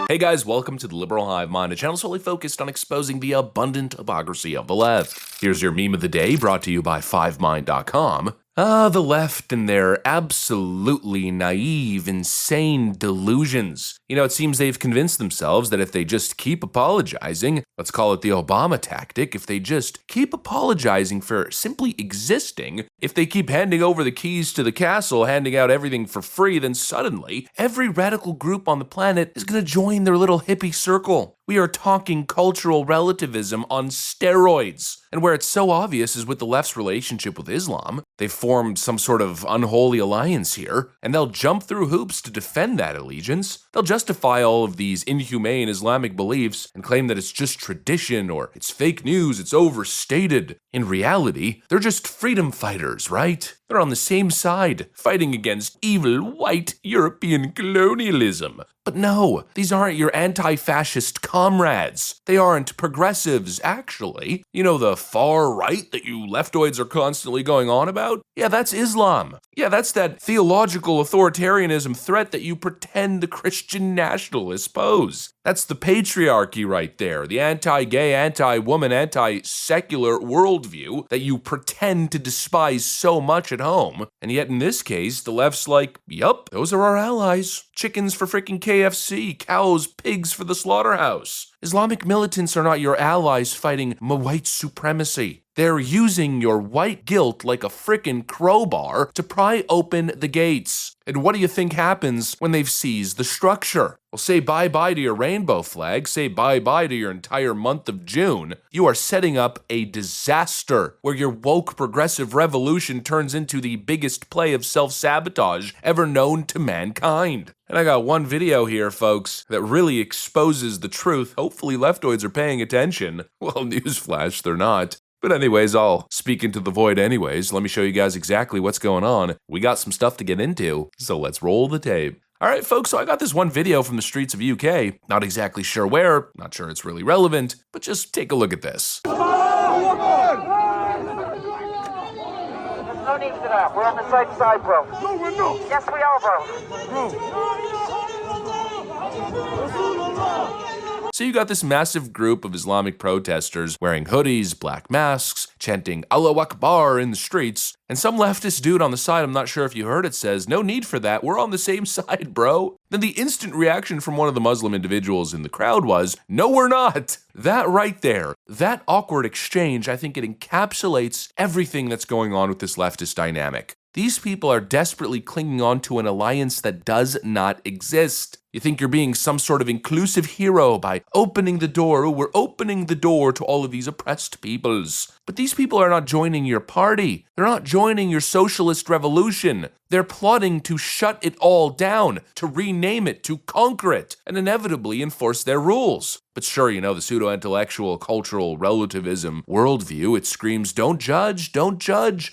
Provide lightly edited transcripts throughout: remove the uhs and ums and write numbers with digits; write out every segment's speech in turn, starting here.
Hey guys, welcome to the Liberal Hive Mind, a channel solely focused on exposing the abundant hypocrisy of the left. Here's your meme of the day, brought to you by 5mind.com. The left and their absolutely naive, insane delusions. You know, it seems they've convinced themselves that if they just keep apologizing, let's call it the Obama tactic, if they just keep apologizing for simply existing, if they keep handing over the keys to the castle, handing out everything for free, then suddenly, every radical group on the planet is going to join their little hippie circle. We are talking cultural relativism on steroids. And where it's so obvious is with the left's relationship with Islam. They've formed some sort of unholy alliance here, and they'll jump through hoops to defend that allegiance. They'll justify all of these inhumane Islamic beliefs and claim that it's just tradition or it's fake news, it's overstated. In reality, they're just freedom fighters, right? They're on the same side, fighting against evil white European colonialism. But no, these aren't your anti-fascist comrades. They aren't progressives, actually. You know, the far right that you leftoids are constantly going on about? Yeah, that's Islam. Yeah, that's that theological authoritarianism threat that you pretend the Christian nationalists pose. That's the patriarchy right there, the anti-gay, anti-woman, anti-secular worldview that you pretend to despise so much at home. And yet in this case, the left's like, yup, those are our allies. Chickens for freaking KFC, cows, pigs for the slaughterhouse. Islamic militants are not your allies fighting white supremacy. They're using your white guilt like a frickin' crowbar to pry open the gates. And what do you think happens when they've seized the structure? Well, say bye-bye to your rainbow flag, say bye-bye to your entire month of June. You are setting up a disaster where your woke progressive revolution turns into the biggest play of self-sabotage ever known to mankind. And I got one video here, folks, that really exposes the truth. Hopefully leftoids are paying attention. Well, newsflash, they're not. But anyways, I'll speak into the void anyways. Let me show you guys exactly what's going on. We got some stuff to get into, so let's roll the tape. Alright folks, so I got this one video from the streets of UK. Not exactly sure where, not sure it's really relevant, but just take a look at this. No need for that. We're on the same side, bro. No, we're not. Yes, we are, bro. So you got this massive group of Islamic protesters wearing hoodies, black masks, chanting Allahu Akbar in the streets, and some leftist dude on the side, I'm not sure if you heard it, says, no need for that, we're on the same side, bro. Then the instant reaction from one of the Muslim individuals in the crowd was, no, we're not. That right there, that awkward exchange, I think it encapsulates everything that's going on with this leftist dynamic. These people are desperately clinging on to an alliance that does not exist. You think you're being some sort of inclusive hero by opening the door. Oh, we're opening the door to all of these oppressed peoples. But these people are not joining your party. They're not joining your socialist revolution. They're plotting to shut it all down, to rename it, to conquer it, and inevitably enforce their rules. But sure, you know, the pseudo-intellectual cultural relativism worldview, it screams, don't judge,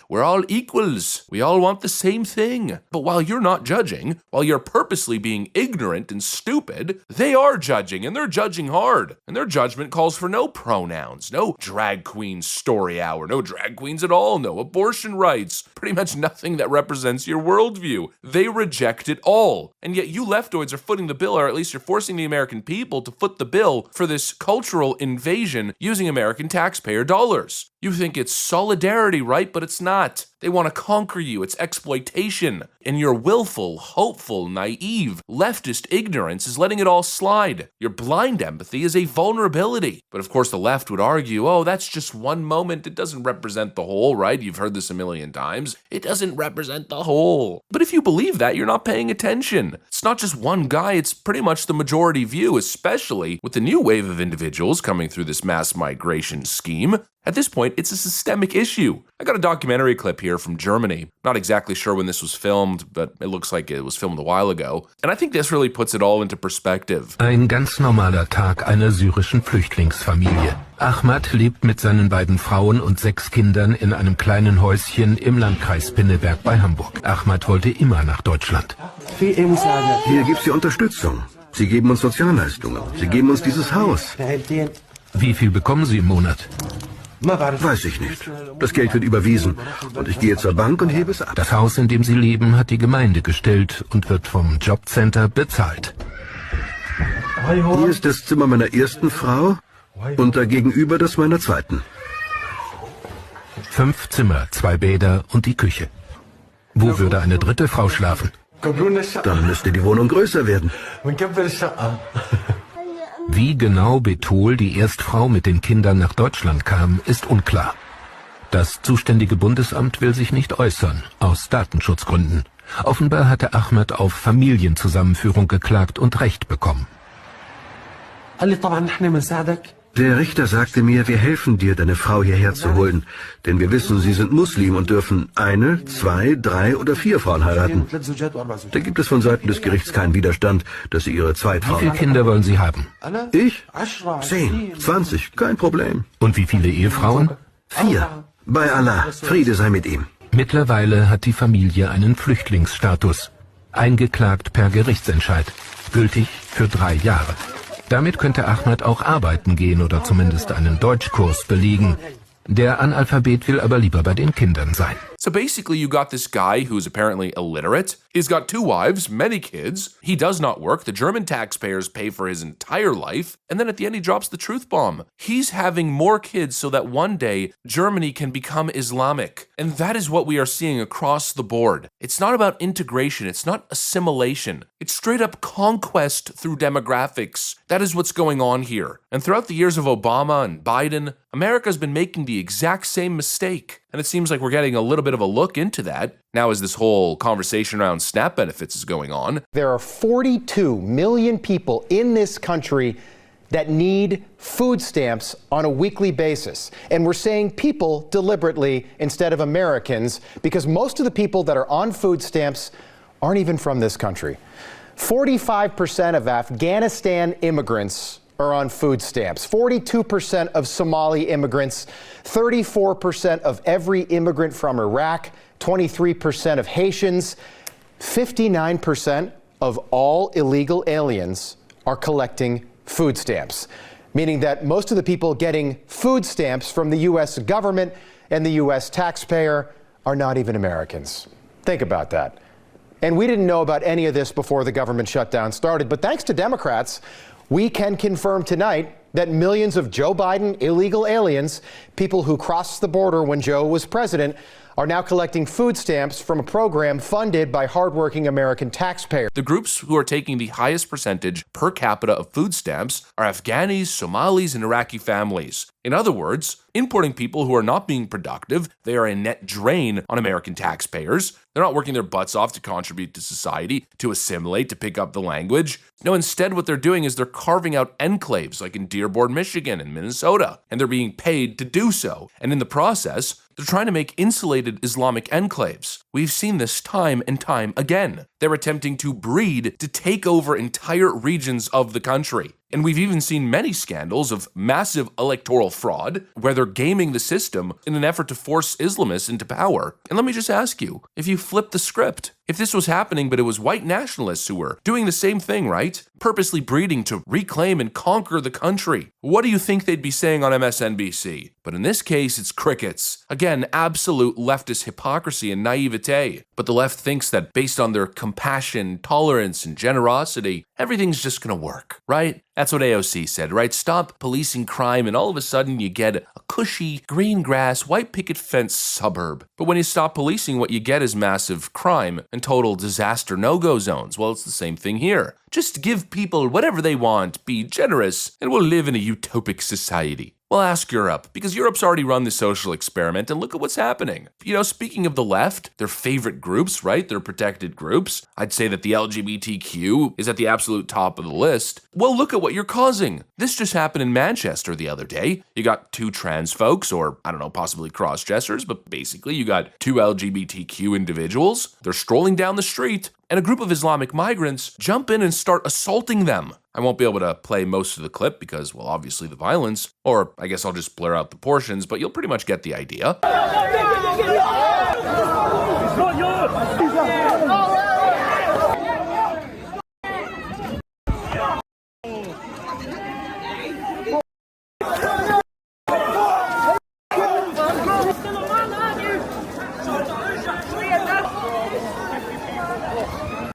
we're all equals, we all want the same thing. But while you're not judging, while you're purposely being ignorant and stupid, they are judging, and they're judging hard. And their judgment calls for no pronouns, no drag queen story hour, no drag queens at all, no abortion rights, pretty much nothing that represents your worldview. They reject it all. And yet you leftoids are footing the bill, or at least you're forcing the American people to foot the bill for this cultural invasion using American taxpayer dollars. You think it's solidarity, right? But it's not. They want to conquer you. It's exploitation. And your willful, hopeful, naive, leftist ignorance is letting it all slide. Your blind empathy is a vulnerability. But of course the left would argue, oh, that's just one moment. It doesn't represent the whole, right? You've heard this a million times. It doesn't represent the whole. But if you believe that, you're not paying attention. It's not just one guy. It's pretty much the majority view, especially with the new wave of individuals coming through this mass migration scheme. At this point, it's a systemic issue. I got a documentary clip here from Germany. Not exactly sure when this was filmed, but it looks like it was filmed a while ago. And I think this really puts it all into perspective. Ein ganz normaler Tag einer syrischen Flüchtlingsfamilie. Ahmad lebt mit seinen beiden Frauen und 6 Kindern in einem kleinen Häuschen im Landkreis Pinneberg bei Hamburg. Ahmad wollte immer nach Deutschland. Hier gibt's die Unterstützung. Sie geben uns Sozialleistungen. Sie geben uns dieses Haus. Wie viel bekommen Sie im Monat? Weiß ich nicht. Das Geld wird überwiesen und ich gehe zur Bank und hebe es ab. Das Haus, in dem sie leben, hat die Gemeinde gestellt und wird vom Jobcenter bezahlt. Hier ist das Zimmer meiner ersten Frau und da gegenüber das meiner zweiten. 5 Zimmer, 2 Bäder und die Küche. Wo würde eine dritte Frau schlafen? Dann müsste die Wohnung größer werden. Wie genau Betol, die Erstfrau mit den Kindern, nach Deutschland kam, ist unklar. Das zuständige Bundesamt will sich nicht äußern, aus Datenschutzgründen. Offenbar hatte Ahmad auf Familienzusammenführung geklagt und Recht bekommen. Der Richter sagte mir, wir helfen dir, deine Frau hierher zu holen. Denn wir wissen, sie sind Muslim und dürfen 1, 2, 3 oder 4 Frauen heiraten. Da gibt es von Seiten des Gerichts keinen Widerstand, dass sie ihre Wie Zweitfrau... viele Kinder wollen Sie haben? Ich? 10, 20, kein Problem. Und wie viele Ehefrauen? 4. Bei Allah, Friede sei mit ihm. Mittlerweile hat die Familie einen Flüchtlingsstatus. Eingeklagt per Gerichtsentscheid. Gültig für 3 Jahre. Damit könnte Ahmad auch arbeiten gehen oder zumindest einen Deutschkurs belegen. Der Analphabet will aber lieber bei den Kindern sein. So basically, you got this guy who's apparently illiterate. He's got 2 wives, many kids. He does not work. The German taxpayers pay for his entire life. And then at the end, he drops the truth bomb. He's having more kids so that one day Germany can become Islamic. And that is what we are seeing across the board. It's not about integration. It's not assimilation. It's straight up conquest through demographics. That is what's going on here. And throughout the years of Obama and Biden, America's been making the exact same mistake. And it seems like we're getting a little bit of a look into that now as this whole conversation around SNAP benefits is going on. There are 42 million people in this country that need food stamps on a weekly basis. And we're saying people deliberately instead of Americans because most of the people that are on food stamps aren't even from this country. 45% of Afghanistan immigrants are on food stamps, 42% of Somali immigrants, 34% of every immigrant from Iraq, 23% of Haitians, 59% of all illegal aliens are collecting food stamps, meaning that most of the people getting food stamps from the U.S. government and the U.S. taxpayer are not even Americans. Think about that. And we didn't know about any of this before the government shutdown started, but thanks to Democrats, we can confirm tonight that millions of Joe Biden illegal aliens, people who crossed the border when Joe was president, are now collecting food stamps from a program funded by hardworking American taxpayers. The groups who are taking the highest percentage per capita of food stamps are Afghanis, Somalis, and Iraqi families. In other words, importing people who are not being productive, they are a net drain on American taxpayers. They're not working their butts off to contribute to society, to assimilate, to pick up the language. No, instead what they're doing is they're carving out enclaves like in Dearborn, Michigan and Minnesota, and they're being paid to do so. And in the process, they're trying to make insulated Islamic enclaves. We've seen this time and time again. They're attempting to breed to take over entire regions of the country. And we've even seen many scandals of massive electoral fraud where they're gaming the system in an effort to force Islamists into power. And let me just ask you, if you flip the script, if this was happening but it was white nationalists who were doing the same thing, right? Purposely breeding to reclaim and conquer the country, what do you think they'd be saying on MSNBC? But in this case, it's crickets. Again, absolute leftist hypocrisy and naivete. But the left thinks that based on their compassion, tolerance, and generosity, everything's just gonna work, right? That's what AOC said, right? Stop policing crime and all of a sudden you get a cushy, green grass, white picket fence suburb. But when you stop policing, what you get is massive crime and total disaster no-go zones. Well, it's the same thing here. Just give people whatever they want, be generous, and we'll live in a utopic society. Well, ask Europe, because Europe's already run the social experiment, and look at what's happening. You know, speaking of the left, their favorite groups, right? Their protected groups. I'd say that the LGBTQ is at the absolute top of the list. Well, look at what you're causing. This just happened in Manchester the other day. You got 2 trans folks, or I don't know, possibly cross-dressers, but basically you got 2 LGBTQ individuals. They're strolling down the street, and a group of Islamic migrants jump in and start assaulting them. I won't be able to play most of the clip because, well, obviously the violence, or I guess I'll just blur out the portions, but you'll pretty much get the idea.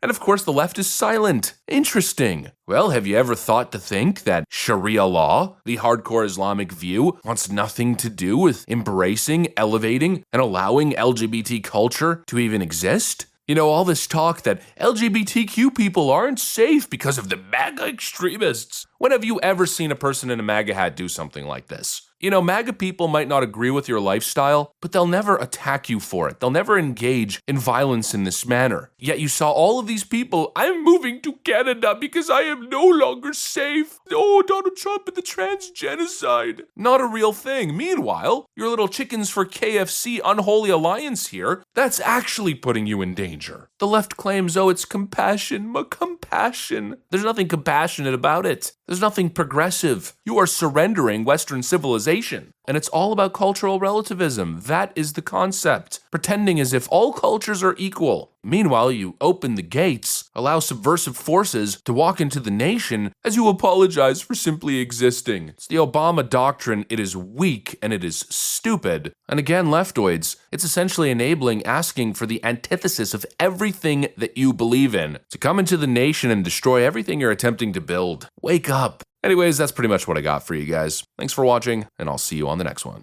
And of course, the left is silent. Interesting. Well, have you ever thought to think that Sharia law, the hardcore Islamic view, wants nothing to do with embracing, elevating, and allowing LGBT culture to even exist? You know, all this talk that LGBTQ people aren't safe because of the MAGA extremists. When have you ever seen a person in a MAGA hat do something like this? You know, MAGA people might not agree with your lifestyle, but they'll never attack you for it. They'll never engage in violence in this manner. Yet you saw all of these people, I'm moving to Canada because I am no longer safe. Oh, Donald Trump and the trans genocide. Not a real thing. Meanwhile, your little chickens for KFC unholy alliance here, that's actually putting you in danger. The left claims, oh, it's compassion, compassion. There's nothing compassionate about it. There's nothing progressive. You are surrendering Western civilization. And it's all about cultural relativism. That is the concept. Pretending as if all cultures are equal. Meanwhile, you open the gates, allow subversive forces to walk into the nation as you apologize for simply existing. It's the Obama doctrine. It is weak and it is stupid. And again, leftoids, it's essentially enabling asking for the antithesis of everything that you believe in to come into the nation and destroy everything you're attempting to build. Wake up. Anyways, that's pretty much what I got for you guys. Thanks for watching, and I'll see you on the next one.